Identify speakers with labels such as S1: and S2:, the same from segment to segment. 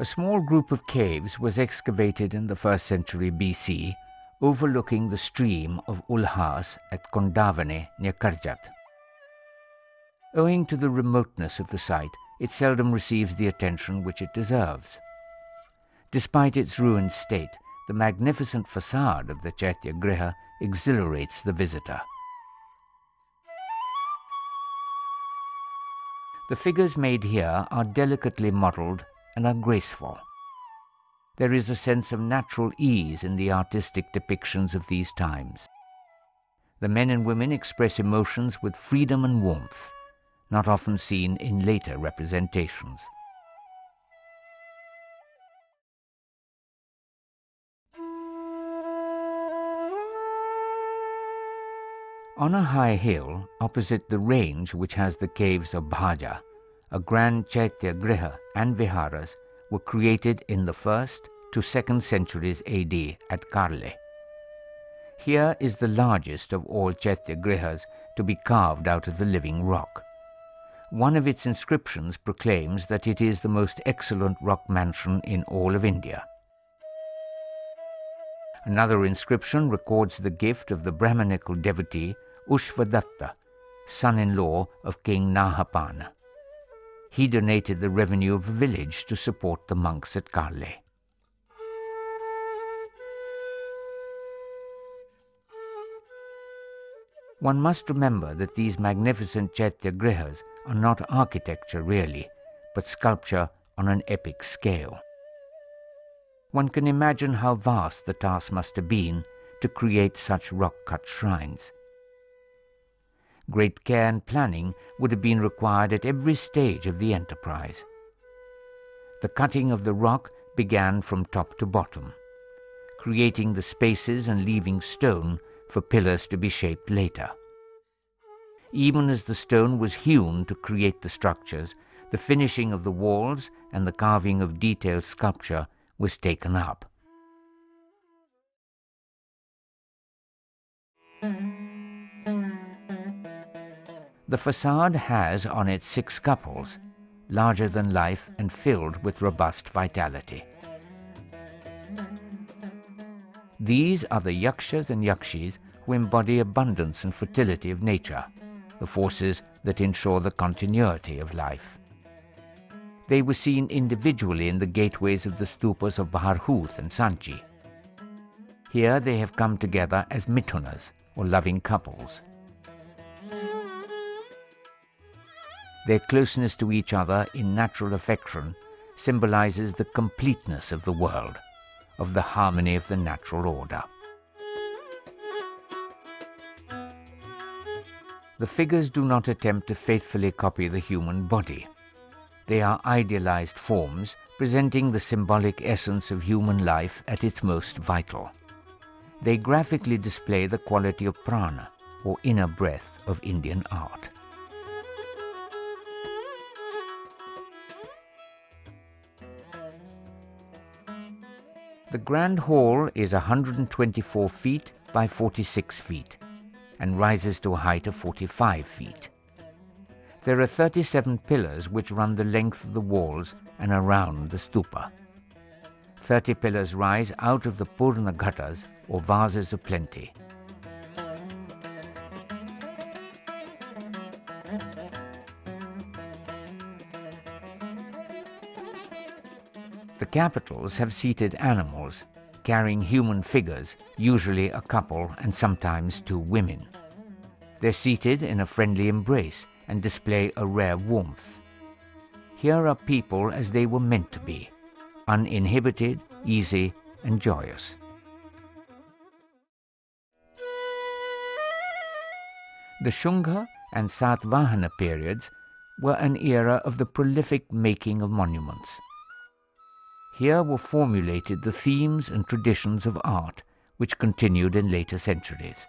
S1: A small group of caves was excavated in the 1st century BC, overlooking the stream of Ulhas at Kondavane near Karjat. Owing to the remoteness of the site, it seldom receives the attention which it deserves. Despite its ruined state, the magnificent facade of the Chaitya Griha exhilarates the visitor. The figures made here are delicately modelled and are graceful. There is a sense of natural ease in the artistic depictions of these times. The men and women express emotions with freedom and warmth, not often seen in later representations. On a high hill, opposite the range which has the caves of Bhaja, a grand Chaitya Griha and Viharas were created in the 1st to 2nd centuries AD at Karle. Here is the largest of all Chaitya Grihas to be carved out of the living rock. One of its inscriptions proclaims that it is the most excellent rock mansion in all of India. Another inscription records the gift of the Brahmanical devotee Ushvadatta, son-in-law of King Nahapana. He donated the revenue of a village to support the monks at Karle. One must remember that these magnificent Chaitya Grihas are not architecture really, but sculpture on an epic scale. One can imagine how vast the task must have been to create such rock-cut shrines. Great care and planning would have been required at every stage of the enterprise. The cutting of the rock began from top to bottom, creating the spaces and leaving stone for pillars to be shaped later. Even as the stone was hewn to create the structures, the finishing of the walls and the carving of detailed sculpture was taken up. The facade has on it 6 couples, larger than life and filled with robust vitality. These are the yakshas and yakshis who embody abundance and fertility of nature, the forces that ensure the continuity of life. They were seen individually in the gateways of the stupas of Bharhut and Sanchi. Here they have come together as mithunas, or loving couples. Their closeness to each other in natural affection symbolizes the completeness of the world, of the harmony of the natural order. The figures do not attempt to faithfully copy the human body. They are idealized forms presenting the symbolic essence of human life at its most vital. They graphically display the quality of prana, or inner breath, of Indian art. The Grand Hall is 124 feet by 46 feet and rises to a height of 45 feet. There are 37 pillars which run the length of the walls and around the stupa. 30 pillars rise out of the Purna Ghatas, or vases of plenty. The capitals have seated animals, carrying human figures, usually a couple and sometimes 2 women. They're seated in a friendly embrace and display a rare warmth. Here are people as they were meant to be, uninhibited, easy, and joyous. The Shunga and Satvahana periods were an era of the prolific making of monuments. Here were formulated the themes and traditions of art which continued in later centuries.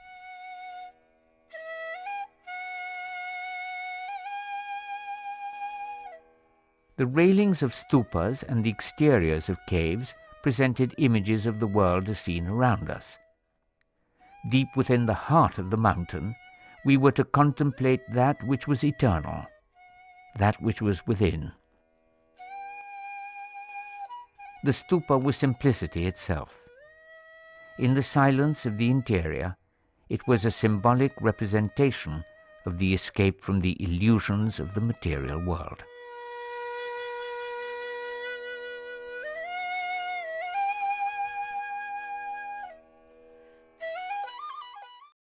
S1: The railings of stupas and the exteriors of caves presented images of the world as seen around us. Deep within the heart of the mountain, we were to contemplate that which was eternal, that which was within. The stupa was simplicity itself. In the silence of the interior, it was a symbolic representation of the escape from the illusions of the material world.